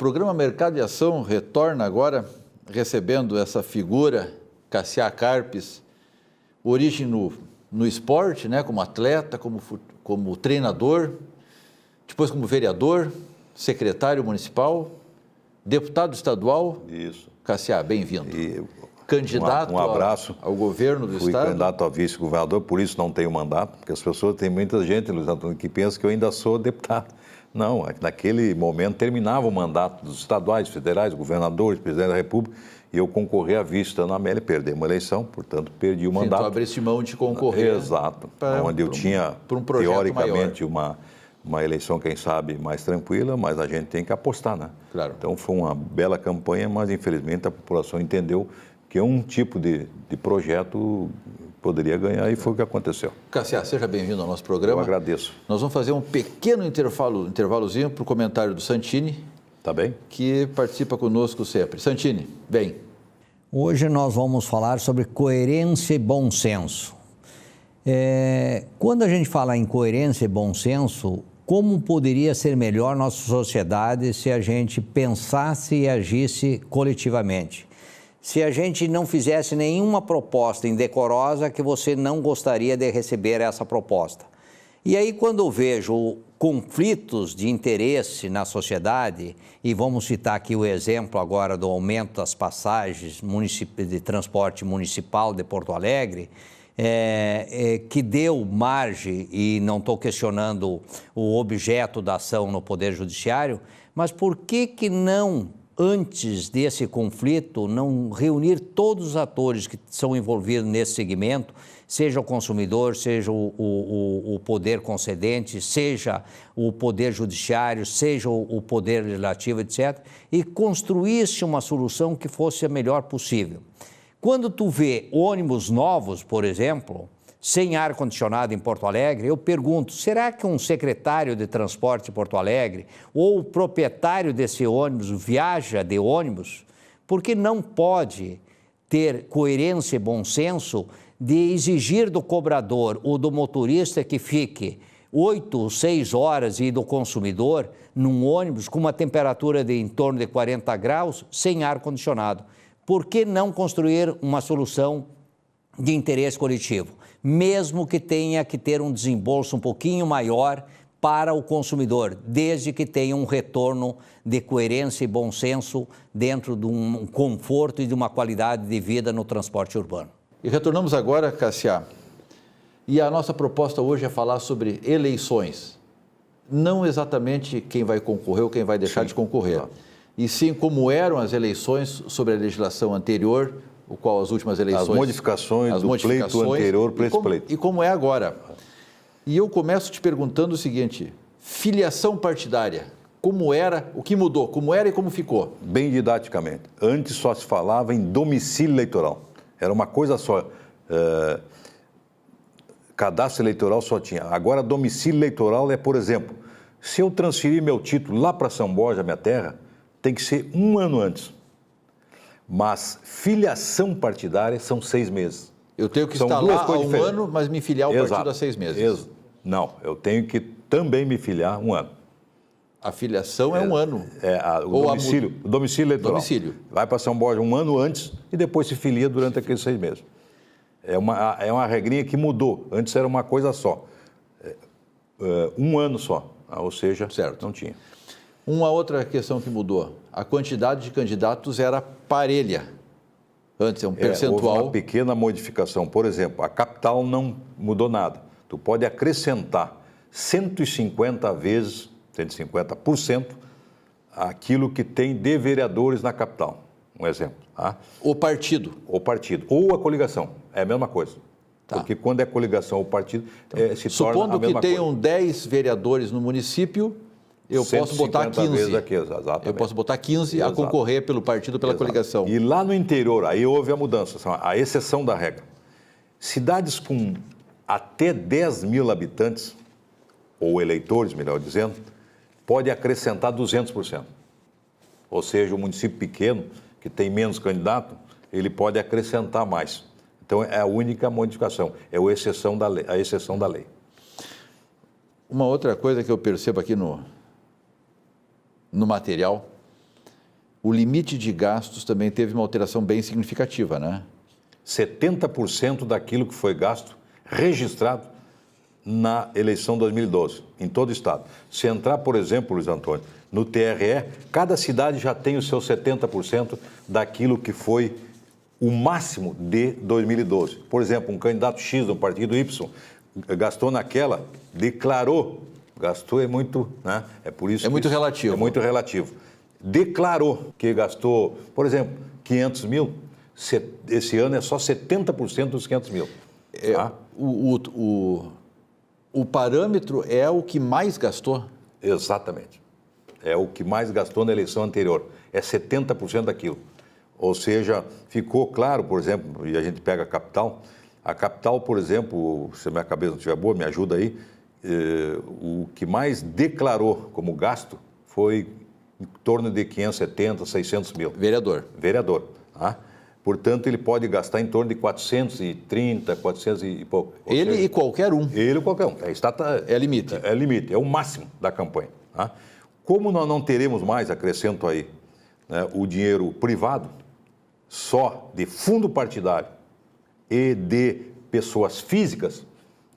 programa Mercado e Ação retorna agora recebendo essa figura, Cassiá Carpes, origem no esporte, né, como atleta, como treinador, depois como vereador, secretário municipal, deputado estadual. Isso. Cassiá, bem-vindo. Candidato um abraço ao governo do Fui Estado. candidato a vice-governador, por isso não tenho mandato, porque as pessoas, tem muita gente, Luiz Antônio, que pensa que eu ainda sou deputado. Não, naquele momento terminava o mandato dos estaduais, federais, governadores, presidente da República, e eu concorri a vice da Anameli, perdi uma eleição, portanto perdi o mandato. Então abrisse mão de concorrer. Exato, onde eu tinha, teoricamente, uma eleição, quem sabe, mais tranquila, mas a gente tem que apostar, né? Claro. Então foi uma bela campanha, mas infelizmente a população entendeu que um tipo de projeto poderia ganhar e foi o que aconteceu. Cassiá, seja bem-vindo ao nosso programa. Eu agradeço. Nós vamos fazer um pequeno intervalozinho para o comentário do Santini. Tá bem? Que participa conosco sempre. Santini, bem. Hoje nós vamos falar sobre coerência e bom senso. Quando a gente fala em coerência e bom senso, como poderia ser melhor nossa sociedade se a gente pensasse e agisse coletivamente? Se a gente não fizesse nenhuma proposta indecorosa que você não gostaria de receber essa proposta. E aí, quando eu vejo conflitos de interesse na sociedade, e vamos citar aqui o exemplo agora do aumento das passagens de transporte municipal de Porto Alegre, que deu margem, e não estou questionando o objeto da ação no Poder Judiciário, mas por que não, antes desse conflito, não reunir todos os atores que são envolvidos nesse segmento, seja o consumidor, seja o poder concedente, seja o poder judiciário, seja o poder legislativo, etc., e construísse uma solução que fosse a melhor possível. Quando tu vê ônibus novos, por exemplo, sem ar-condicionado em Porto Alegre, eu pergunto, será que um secretário de transporte em Porto Alegre ou o proprietário desse ônibus viaja de ônibus? Porque não pode ter coerência e bom senso de exigir do cobrador ou do motorista que fique 8 ou 6 horas e do consumidor num ônibus com uma temperatura de em torno de 40 graus sem ar-condicionado. Por que não construir uma solução de interesse coletivo? Mesmo que tenha que ter um desembolso um pouquinho maior para o consumidor, desde que tenha um retorno de coerência e bom senso dentro de um conforto e de uma qualidade de vida no transporte urbano. E retornamos agora, Cassiá, e a nossa proposta hoje é falar sobre eleições. Não exatamente quem vai concorrer ou quem vai deixar de concorrer, e sim como eram as eleições sobre a legislação anterior, o qual as últimas eleições... As modificações do pleito anterior para esse pleito. E como é agora. E eu começo te perguntando o seguinte, filiação partidária, como era, o que mudou, como era e como ficou? Bem didaticamente, antes só se falava em domicílio eleitoral, era uma coisa só, cadastro eleitoral só tinha. Agora domicílio eleitoral é, por exemplo, se eu transferir meu título lá para São Borja, minha terra, tem que ser 1 ano antes. Mas filiação partidária são 6 meses. Eu tenho que estar lá há 1 ano, mas me filiar ao partido há 6 meses. Não, eu tenho que também me filiar 1 ano. A filiação é 1 ano. O domicílio eleitoral. Domicílio. Vai para São Borja 1 ano antes e depois se filia durante aqueles 6 meses. É uma regrinha que mudou. Antes era uma coisa só. 1 ano só. Ou seja, certo. Não tinha. Uma outra questão que mudou, a quantidade de candidatos era parelha. Antes é um percentual. Houve uma pequena modificação. Por exemplo, a capital não mudou nada. Tu pode acrescentar 150 vezes, 150% aquilo que tem de vereadores na capital. Um exemplo. Tá? O partido. O partido. Ou a coligação. É a mesma coisa. Tá. Porque quando é coligação ou partido, se torna a mesma coisa. Supondo que tenham 10 vereadores no município, eu posso botar 15. Vezes aqui, exatamente. Eu posso botar 15 a concorrer pelo partido, pela coligação. E lá no interior, aí houve a mudança, a exceção da regra. Cidades com até 10 mil habitantes, ou eleitores, melhor dizendo, pode acrescentar 200%. Ou seja, o município pequeno, que tem menos candidato, ele pode acrescentar mais. Então, é a única modificação, é a exceção da lei. Uma outra coisa que eu percebo aqui no material o limite de gastos também teve uma alteração bem significativa, né? 70% daquilo que foi gasto registrado na eleição de 2012, em todo o estado. Se entrar, por exemplo, Luiz Antônio, no TRE, cada cidade já tem o seu 70% daquilo que foi o máximo de 2012. Por exemplo, um candidato X do partido Y gastou naquela, declarou, gastou é muito, né? É por isso é muito relativo. É muito relativo. Declarou que gastou, por exemplo, 500 mil, esse ano é só 70% dos 500 mil. Tá? O parâmetro é o que mais gastou? Exatamente. É o que mais gastou na eleição anterior. É 70% daquilo. Ou seja, ficou claro, por exemplo, e a gente pega a capital, por exemplo, se a minha cabeça não estiver boa, me ajuda aí, o que mais declarou como gasto foi em torno de 570, 600 mil. Vereador. Vereador. Tá? Portanto, ele pode gastar em torno de 430, 400 e pouco. Ele seja, e qualquer um. Ele e qualquer um. É limite. É limite, é o máximo da campanha. Tá? Como nós não teremos mais, acrescento aí, né, o dinheiro privado, só de fundo partidário e de pessoas físicas,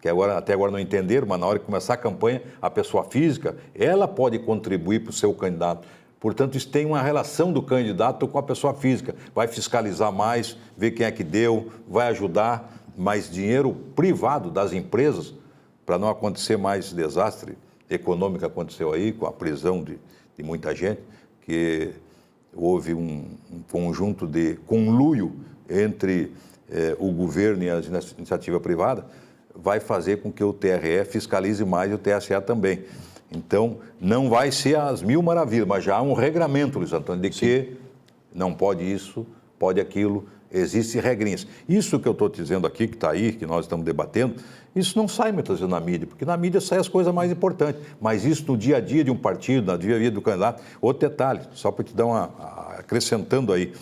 que até agora não entenderam, mas na hora que começar a campanha, a pessoa física, ela pode contribuir para o seu candidato. Portanto, isso tem uma relação do candidato com a pessoa física. Vai fiscalizar mais, ver quem é que deu, vai ajudar, mas dinheiro privado das empresas, para não acontecer mais desastre econômico que aconteceu aí, com a prisão de muita gente, que houve um conjunto de conluio entre o governo e a iniciativa privada, vai fazer com que o TRE fiscalize mais e o TSE também. Então, não vai ser as mil maravilhas, mas já há um regramento, Luiz Antônio, de que não pode isso, pode aquilo, existem regrinhas. Isso que eu estou te dizendo aqui, que está aí, que nós estamos debatendo, isso não sai muitas vezes na mídia, porque na mídia saem as coisas mais importantes, mas isso no dia a dia de um partido, no dia a dia do candidato. Outro detalhe, só para te dar acrescentando aí,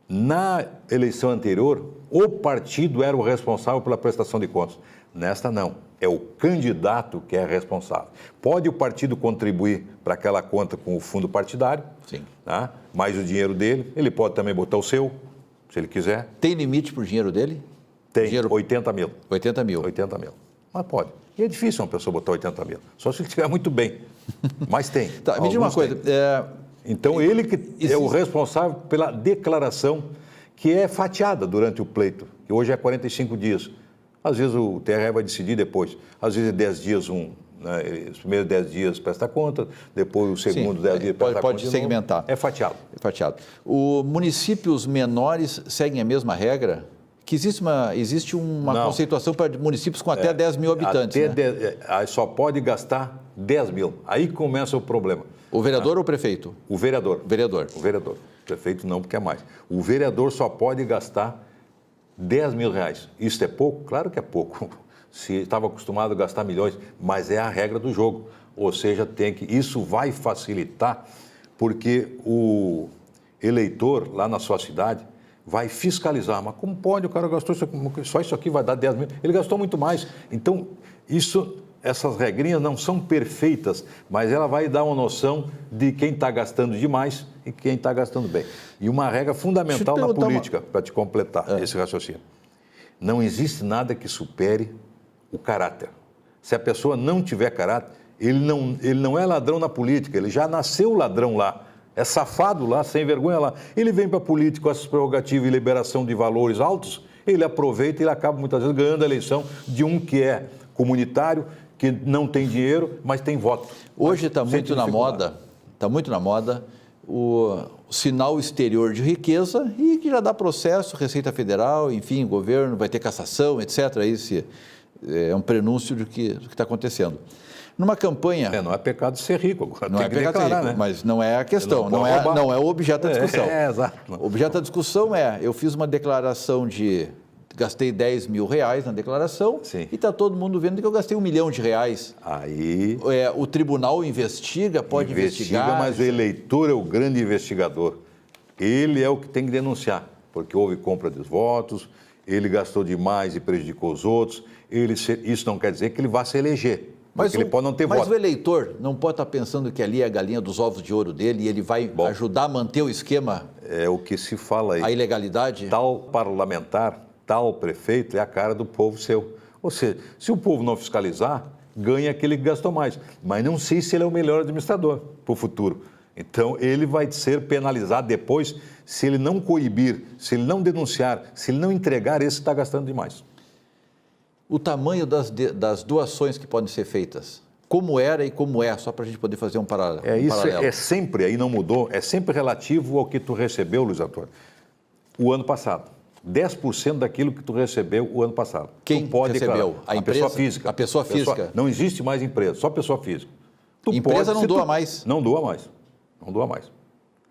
na eleição anterior, o partido era o responsável pela prestação de contas. Nesta não, é o candidato que é responsável. Pode o partido contribuir para aquela conta com o fundo partidário, sim, tá? Mais o dinheiro dele, ele pode também botar o seu, se ele quiser. Tem limite para o dinheiro dele? Tem, dinheiro... 80 mil. 80 mil. 80 mil, mas pode. E é difícil uma pessoa botar 80 mil, só se ele estiver muito bem, mas tem. Tá, me diz uma coisa... Então, ele que é o responsável pela declaração que é fatiada durante o pleito, que hoje é 45 dias. Às vezes o TRE vai decidir depois. Às vezes é 10 dias né, os primeiros 10 dias presta conta, depois o segundo 10 dias presta conta. Pode segmentar. É fatiado. É fatiado. Os municípios menores seguem a mesma regra? Que existe uma conceituação para municípios com até 10 mil habitantes. Até só pode gastar 10 mil. Aí começa o problema. O vereador ou o prefeito? O vereador. Vereador. O vereador. O prefeito não, porque é mais. O vereador só pode gastar 10 mil reais. Isso é pouco? Claro que é pouco. Se estava acostumado a gastar milhões, mas é a regra do jogo. Ou seja, isso vai facilitar, porque o eleitor lá na sua cidade vai fiscalizar. Mas como pode? O cara gastou só isso aqui vai dar 10 mil. Ele gastou muito mais. Então, essas regrinhas não são perfeitas, mas ela vai dar uma noção de quem está gastando demais e quem está gastando bem. E uma regra fundamental na política, para te completar esse raciocínio. Não existe nada que supere o caráter. Se a pessoa não tiver caráter, ele não é ladrão na política, ele já nasceu ladrão lá. É safado lá, sem vergonha lá. Ele vem para a política com essas prerrogativas e liberação de valores altos, ele aproveita e ele acaba muitas vezes ganhando a eleição de um que é comunitário, que não tem dinheiro, mas tem voto. Hoje está muito na moda, o sinal exterior de riqueza e que já dá processo, Receita Federal, enfim, governo, vai ter cassação, etc. Esse é um prenúncio do que está acontecendo. Numa campanha... não é pecado ser rico, agora não é pecado ser rico, né? Mas não é a questão, não é o objeto da discussão. Exato. O objeto da discussão eu fiz uma declaração gastei 10 mil reais na declaração. Sim. E está todo mundo vendo que eu gastei R$1 milhão. Aí... o tribunal pode investigar. Mas o eleitor é o grande investigador. Ele é o que tem que denunciar, porque houve compra dos votos, ele gastou demais e prejudicou os outros. Isso não quer dizer que ele vá se eleger. Porque ele pode não ter mas voto. o eleitor não pode estar pensando que ali é a galinha dos ovos de ouro dele e ele vai ajudar a manter o esquema, É o que se fala aí. a ilegalidade? Tal parlamentar, tal prefeito é a cara do povo seu. Ou seja, se o povo não fiscalizar, ganha aquele que gastou mais. Mas não sei se ele é o melhor administrador para o futuro. Então, ele vai ser penalizado depois se ele não coibir, se ele não denunciar, se ele não entregar esse que está gastando demais. O tamanho das doações que podem ser feitas, como era e como é, só para a gente poder fazer um paralelo. Isso é sempre, aí não mudou, é sempre relativo ao que tu recebeu, Luiz Antônio, o ano passado. 10% daquilo que tu recebeu o ano passado. Quem tu pode recebeu? declarar. A empresa? Pessoa física. A pessoa física. Não existe mais empresa, só pessoa física. Empresa não doa mais? Não doa mais. Não doa mais.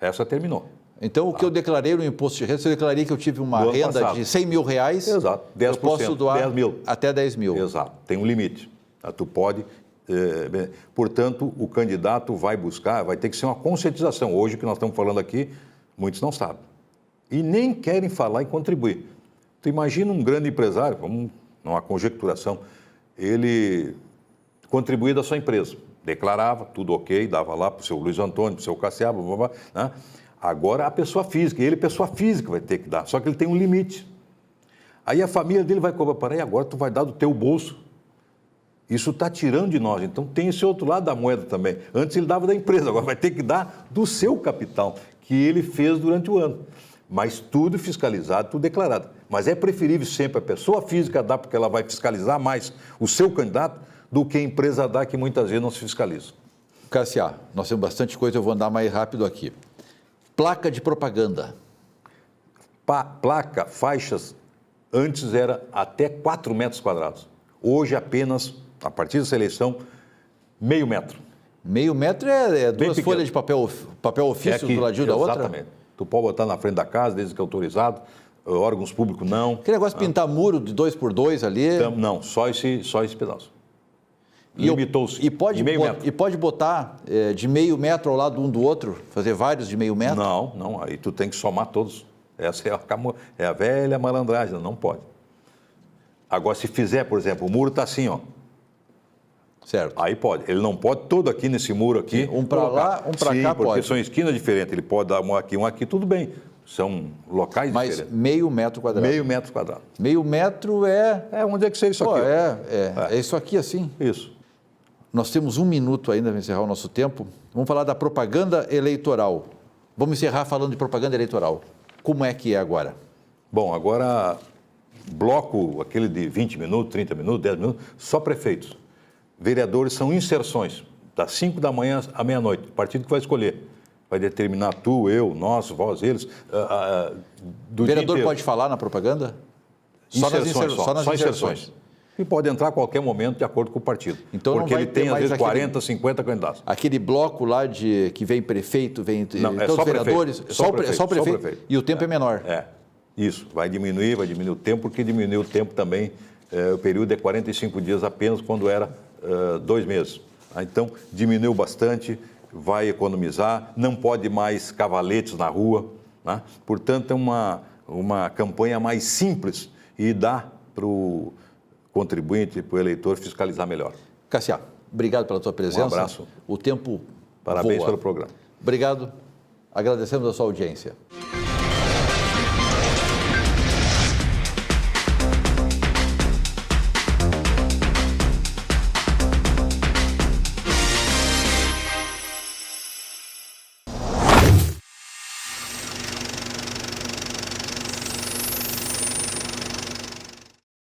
Essa terminou. Então, o que eu declarei no imposto de renda, se eu declarei que eu tive uma renda de 100 mil reais, exato, 10%, eu posso doar 10 mil. Até 10 mil. Exato, tem um limite. Tu pode, portanto, o candidato vai buscar, vai ter que ser uma conscientização. Hoje, o que nós estamos falando aqui, muitos não sabem. E nem querem falar e contribuir. Tu imagina um grande empresário, vamos numa conjecturação, ele contribuía da sua empresa, declarava, tudo ok, dava lá para o seu Luiz Antônio, para o seu Cassiaba, blá, blá, blá, né? Agora a pessoa física, ele pessoa física vai ter que dar, só que ele tem um limite. Aí a família dele vai cobrar, peraí, agora tu vai dar do teu bolso. Isso está tirando de nós, então tem esse outro lado da moeda também. Antes ele dava da empresa, agora vai ter que dar do seu capital, que ele fez durante o ano. Mas tudo fiscalizado, tudo declarado. Mas é preferível sempre a pessoa física dar, porque ela vai fiscalizar mais o seu candidato, do que a empresa dar, que muitas vezes não se fiscaliza. Cassia, nós temos bastante coisa, eu vou andar mais rápido aqui. Placa de propaganda. Placa, faixas, antes era até 4 metros quadrados. Hoje apenas, a partir dessa eleição, meio metro. Meio metro é duas folhas de papel ofício do ladinho da outra? Exatamente. Tu pode botar na frente da casa, desde que é autorizado, órgãos públicos não. Aquele negócio de pintar muro de 2x2 ali? Não, só esse pedaço. Limitou-se. E pode botar de meio metro ao lado um do outro? Fazer vários de meio metro? Não, aí tu tem que somar todos. Essa é a velha malandragem, não pode. Agora, se fizer, por exemplo, o muro está assim, ó. Certo. Aí pode. Ele não pode todo aqui nesse muro aqui. Um para lá, um para cá porque pode. são esquinas diferentes. Ele pode dar um aqui, tudo bem. São locais diferentes. Mas meio metro quadrado. Meio metro quadrado. Meio metro é... onde é que seria isso aqui? É isso aqui assim. Isso. Nós temos 1 minuto ainda para encerrar o nosso tempo. Vamos falar da propaganda eleitoral. Vamos encerrar falando de propaganda eleitoral. Como é que é agora? Bom, agora, bloco, aquele de 20 minutos, 30 minutos, 10 minutos, só prefeitos. Vereadores são inserções, das 5 da manhã à meia-noite. O partido que vai escolher. Vai determinar tu, eu, nós, vós, eles. O vereador pode falar na propaganda? Só nas inserções. E pode entrar a qualquer momento de acordo com o partido. Então, porque ele tem, às vezes, aquele, 40, 50 candidatos. Aquele bloco lá que vem prefeito, vem não, todos os vereadores, só prefeito. E o tempo é menor. Isso. Vai diminuir o tempo, porque diminuiu o tempo também. O período é 45 dias apenas, quando era 2 meses. Então, diminuiu bastante, vai economizar, não pode mais cavaletes na rua. Né? Portanto, é uma campanha mais simples e dá para o contribuinte, para o eleitor fiscalizar melhor. Cassia, obrigado pela tua presença. Um abraço. O tempo Parabéns voa. pelo programa. Obrigado. Agradecemos a sua audiência.